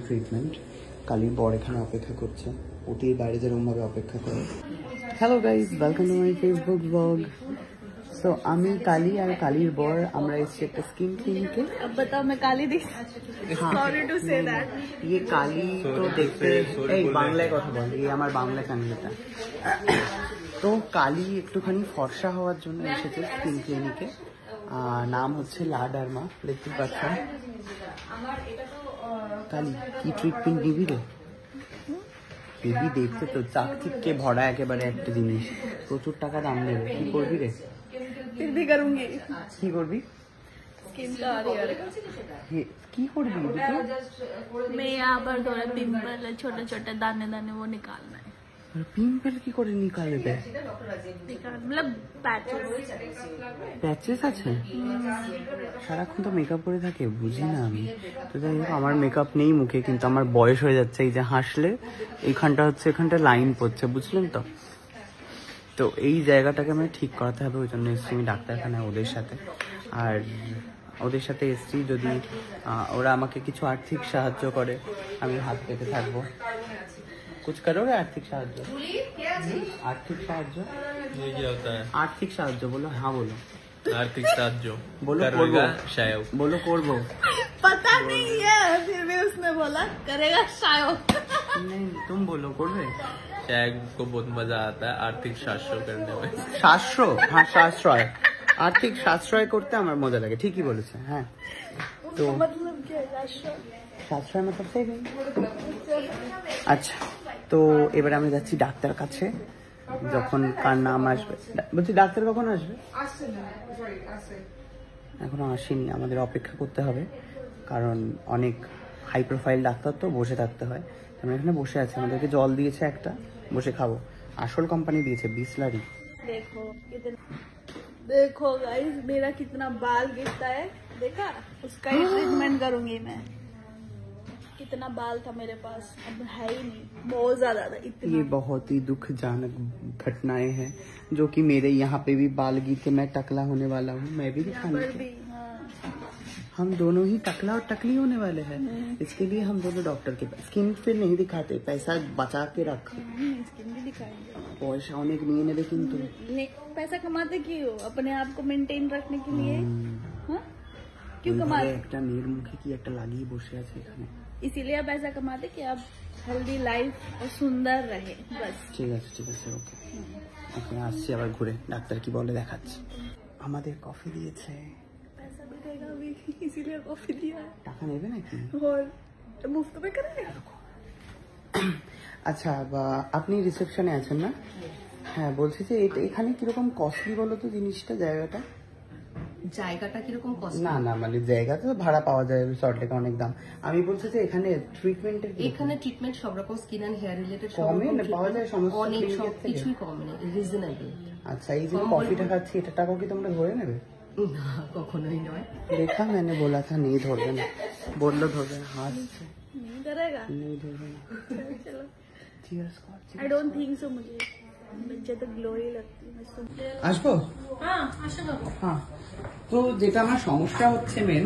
Treatment কালির বর এখানে অপেক্ষা করছে, অতির বাইরে যেরকম ভাবে অপেক্ষা করে। Hello guys, welcome to my Facebook blog. So আমি কালি আর কালির বর আমরা এসেছি একটা স্কিন ক্লিনিকে। बताओ मैं काली दिख सॉरी टू से दैट ये काली तो देखते এই বাংলায় কথা বল, এই আমার বাংলা চ্যানেলটা। তো কালি একটুখানি ফর্সা হওয়ার জন্য এসেছে স্কিন ক্লিনিকে। নাম হচ্ছে লা ডার্মা, দেখতে পাচ্ছ। কালি কি ট্রিটমেন্ট নিবি রে? দিদি দেখতে তো চাকচিককে ভরা একেবারে একটা জিনিস, প্রচুর টাকা দাম নেবে। কি করবি রে? फिर भी करूंगी। কি করবি? स्किन का यार কি करबी? मैं यहाँ पर थोड़ा पिंपल छोटे छोटे दाने दाने वो निकालना है। पिंपल की করে নিকালে দে? मतलब প্যাচেস আছে? সারাক্ষণ তো মেকআপ করে থাকে, বুঝি না আমি। তো যাই হোক, আমার মেকআপ নেই মুখে, কিন্তু আমার বয়স হয়ে যাচ্ছে। এই যে হাসলে এইখানটা হচ্ছে, এখানটা লাইন পড়ছে, বুঝলেন তো? তো এই জায়গাটাকে আমি ঠিক করাতে হবে, ওই জন্য এসছি আমি ডাক্তারখানায় ওদের সাথে। আর ওদের সাথে এসছি, যদি ওরা আমাকে কিছু আর্থিক সাহায্য করে আমি হাত পেতে থাকবো। कुछ करोगे आर्थिक साहाय्य? आर्थिक साहाय्य ये क्या होता है? आर्थिक साहाय्य बोलो। हाँ बोलो। आर्थिक साहाय्य बोलो, करेगा शायद। बोलो करबो। पता नहीं है, फिर भी उसने बोला करेगा शायद। नहीं तुम बोलो, करबे? शायद को बहुत मजा आता है आर्थिक शास्त्र करने में। शास्त्र? हाँ शास्त्रय, आर्थिक शास्त्रय করতে আমার মজা লাগে। ঠিকই বলেছে। হ্যাঁ, তো मतलब क्या है शास्त्र? শাস্ত্রয় मतलब সেভিং। আচ্ছা, তো এবার আমি যাচ্ছি ডাক্তার কাছে, যখন কার নাম আসবে। বলছি ডাক্তার কখন আসবে? এখনো আসেনি, আমাদের অপেক্ষা করতে হবে, কারণ অনেক হাই প্রোফাইল ডাক্তার তো, বসে থাকতে হয়। আমরা এখানে বসে আছি, আমাদেরকে জল দিয়েছে একটা, বসে খাবো। আসল কোম্পানি দিয়েছে বিসলারি। देखो देखो गाइस, मेरा कितना बाल गिरता है, देखा? उसका ही ट्रीटमेंट करूंगी मैं। कितना बाल था मेरे पास, अब है ही नहीं, बहुत ज्यादा था। इतना ये बहुत ही दुखजनक घटनाएं हैं, जो कि मेरे यहाँ पे भी बाल गिर के मैं टकला होने वाला हूँ। मैं भी दिखाने पर भी हम दोनों ही टकला और टकली होने वाले हैं। इसके लिए हम दोनों डॉक्टर के पास। स्किन फिर नहीं दिखाते, पैसा बचा के रख। स्किन भी दिखाएंगे। पैसा অনেক নিয়ে নেবে কিন্তু। पैसा कमाते क्यों? अपने आप को मेंटेन रखने के लिए। हाँ, क्यों कमाते? একটা মেয়ের মুখে কি একটা লাগিয়ে বসে আছে এখানে। इसीलिए आप ऐसा कमाते कि आप हेल्दी लाइफ और सुंदर रहे, बस। ঠিক আছে ঠিক আছে, ওকে। এখন আসছি আবার ঘুরে, ডাক্তার কি বলে দেখাচ্ছি। আমাদের কফি দিয়েছে। पैसा भी देगा अभी, इसीलिए कॉफी दिया है। টাকা নেবে নাকি? और मुफ्त में करेंगे। আচ্ছা, আপনি রিসেপশনে আছেন না? হ্যাঁ, বলছি যে এখানে কিরকম কস্টলি বলো তো জিনিসটা, জায়গাটা? জায়গাটা কিরকম কস্ট? না না, মানে জায়গা তো ভাড়া পাওয়া যায়, সল্ট লেকে অনেক দাম। আমি বলছি যে এখানে ট্রিটমেন্টের, এখানে ট্রিটমেন্ট সব রকম স্কিন এন্ড হেয়ার রিলেটেড কমে না পাওয়া যায় সমস্ত অনেক, clinic সব এর থেকে? কিছুই কম, মানে রিজনেবল। আচ্ছা, এই যে কফিটা খাচ্ছি, এটা টাকাও কি তোমরা ধরে নেবে? না, কখনোই নয়। देखा मैंने बोला था नहीं धोবে না, বললো ধরবে না, হাসছে। नहीं करेगा। नहीं धोবে না। चलो, চিয়ার্স কর। I don't think so. मुझे बच्चे तो ग्लोरी लगती है। मैं सुनते আসবো? हाँ आशा बाबू। হ্যাঁ, তো যেটা আমার সমস্যা হচ্ছে মেন,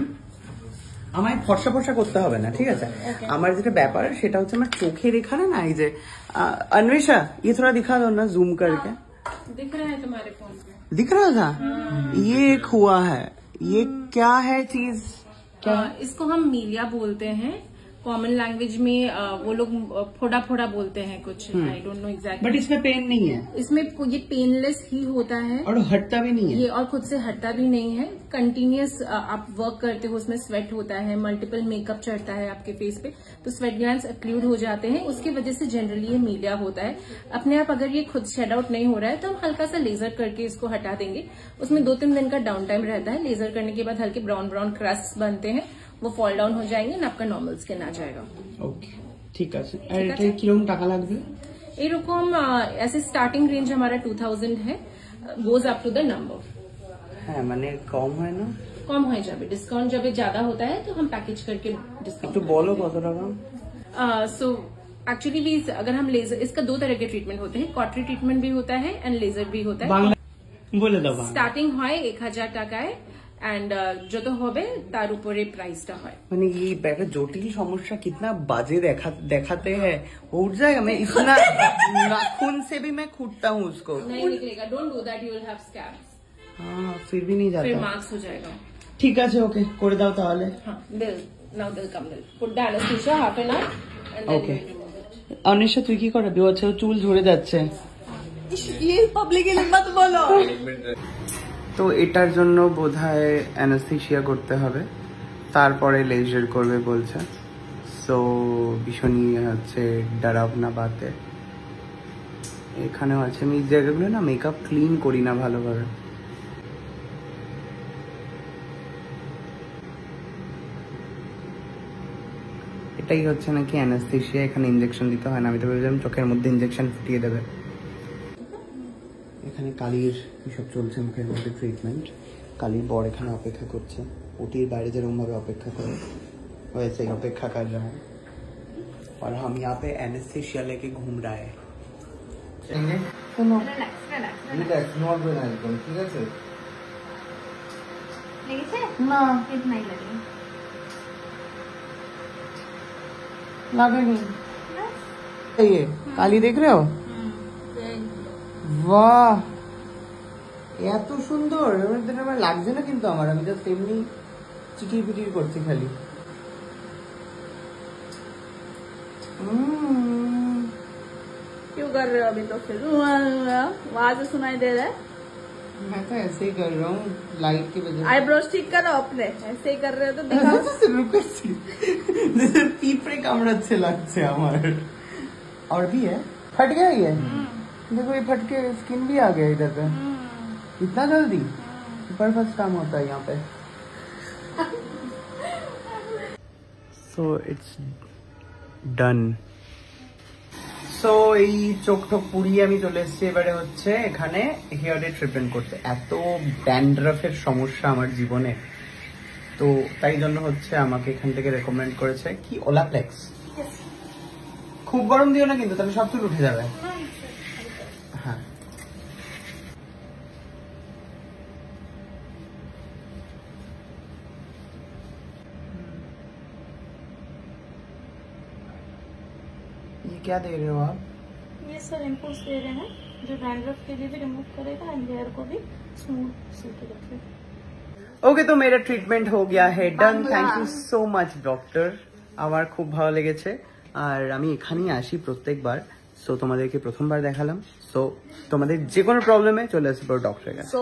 আমায় ফর্সা ফর্সা করতে হবে না, ঠিক আছে? আমার যেটা ব্যাপার সেটা হচ্ছে আমার চোখের এখানে না, এই যে अन्वेषा ये थोड़ा दिखा दो ना जूम करके। दिख रहा है तुम्हारे फोन पे? दिख रहा था? ये एक हुआ है, ये क्या है चीज? क्या? इसको हम मीलिया बोलते हैं। कॉमन लैंग्वेज में वो लोग फोड़ा फोड़ा बोलते हैं कुछ, I don't know exactly. But इसमें पेन नहीं है, इसमें ये पेनलेस ही होता है और हटता भी नहीं है ये, और खुद से हटता भी नहीं है। कंटिन्यूअस आप वर्क करते हो, उसमें स्वेट होता है, मल्टीपल मेकअप चढ़ता है आपके फेस पे, तो स्वेट ग्लैंड्स अक्लूड हो जाते हैं, उसकी वजह से जनरली ये मीलिया होता है। अपने आप अगर ये खुद शेड आउट नहीं हो रहा है तो हम हल्का सा लेजर करके इसको हटा देंगे। उसमें 2-3 दिन का डाउन टाइम रहता है। लेजर करने के बाद हल्के ब्राउन ब्राउन क्रस्ट बनते हैं, वो फॉल डाउन हो जाएंगे और आपका नॉर्मल स्किन आ जाएगा। ओके, ঠিক আছে। আর এটা কিরকম টাকা লাগবে? এরকম ऐसे स्टार्टिंग रेंज हमारा 2000 है, goes up to the number. হ্যাঁ, মানে কম হয় না? कम हो जाए, डिस्काउंट जब ज्यादा होता है तो हम पैकेज करके डिस्काउंट। तो बोलो কত টাকা? सो एक्चुअली भी अगर हम लेजर, इसका 2 तरह के ट्रीटमेंट होते हैं, कॉटरी ट्रीटमेंट भी होता है एंड लेजर भी होता है। বলে দাও। स्टार्टिंग হয় 1000 টাকায় অ্যান্ড যত হবে তার উপরে প্রাইসটা হয়। মানে ये একটা জটিল সমস্যা कितना बाजे दिखाते हैं वो उठ जाएगा मैं इतना नाखून से भी मैं कूटता हूँ उसको नहीं निकलेगा, don't do that, you will have scabs. हाँ फिर भी नहीं फिर जाता। मार्क्स हो जाएगा। ঠিক আছে ওকে করে দাও তাহলে। हाँ दिल नाउ दिल कम दिल put the anaesthesia half an hour and then okay Anisha তুই কি করাবি? ও আচ্ছা ও চুল ঝরে যাচ্ছে। ये पब्लिक के लिए मत बोलो। তো এটার জন্য বোধহয় অ্যানাস্থেশিয়া করতে হবে, তারপরে লেজার করবে বলছে। সো ভীষণই হচ্ছে ডরাবনা বাতে। এখানেও আছে, আমি এই জায়গাগুলো না মেকআপ ক্লিন করি না ভালোভাবে। এটাই হচ্ছে নাকি অ্যানাস্থেশিয়া, এখানে ইনজেকশন দিতে হয় না। আমি তো ভেবেছিলাম চোখের মধ্যে ইনজেকশন ফুটিয়ে দেবে। এখানে কালির এসব চলছে মুখের মধ্যে ট্রিটমেন্ট। কালির বর এখানে অপেক্ষা করছে, ওটির বাইরে যেরকম ভাবে অপেক্ষা করে वैसे ही अपेक्षा कर रहा हूँ और हम यहाँ पे एनेस्थेशिया लेके घूम रहा है। ঠিক আছে ना लगे नहीं ये काली देख रहे हो? वाह এত সুন্দর আমার লাগছে না কিন্তু আমার, আমি জাস্ট এমনি চিকির পিটির করছি খালি। क्यों कर रहे हो अभी तो फिर आवाज सुनाई दे रहा है। मैं तो ऐसे ही कर रहा हूँ लाइट की वजह से। आईब्रोज ठीक करो अपने, ऐसे ही कर रहे हो तो दिखाओ। পিঁপড়ে কামড়াচ্ছে লাগছে আমার। और भी है, फट गया ये, देखो ये फट के स्किन भी आ गया इधर पे। इतना जल्दी सुपर फास्ट काम होता है यहाँ पे। So it's done. সো এই চোখ টোক পুড়িয়ে আমি চলে এসেছি, এবারে হচ্ছে এখানে হেয়ারে ট্রিটমেন্ট করতে। এত ড্যান্ড্রাফের সমস্যা আমার জীবনে, তো তাই জন্য হচ্ছে আমাকে এখান থেকে রেকমেন্ড করেছে কি ওলাপ্লেক্স। খুব গরম দিও না কিন্তু, তাহলে সব চুল উঠে যাবে। হ্যাঁ ये क्या दे रहे हो आप? ये सर इम्पोर्ट दे रहे हैं जो डैंड्रफ के लिए भी रिमूव करेगा एंड हेयर को भी स्मूथ सूट रखेगा। ওকে তো মেরা ট্রিটমেন্ট হয়ে গিয়া হে done. Thank you so much doctor, আমার খুব ভালো লেগেছে। আর আমি এখানেই আসি প্রত্যেকবার, সো তোমাদেরকে প্রথমবার দেখালাম। সো তোমাদের যে কোনো প্রবলেমে চলে আসবে ডক্টরের কাছে।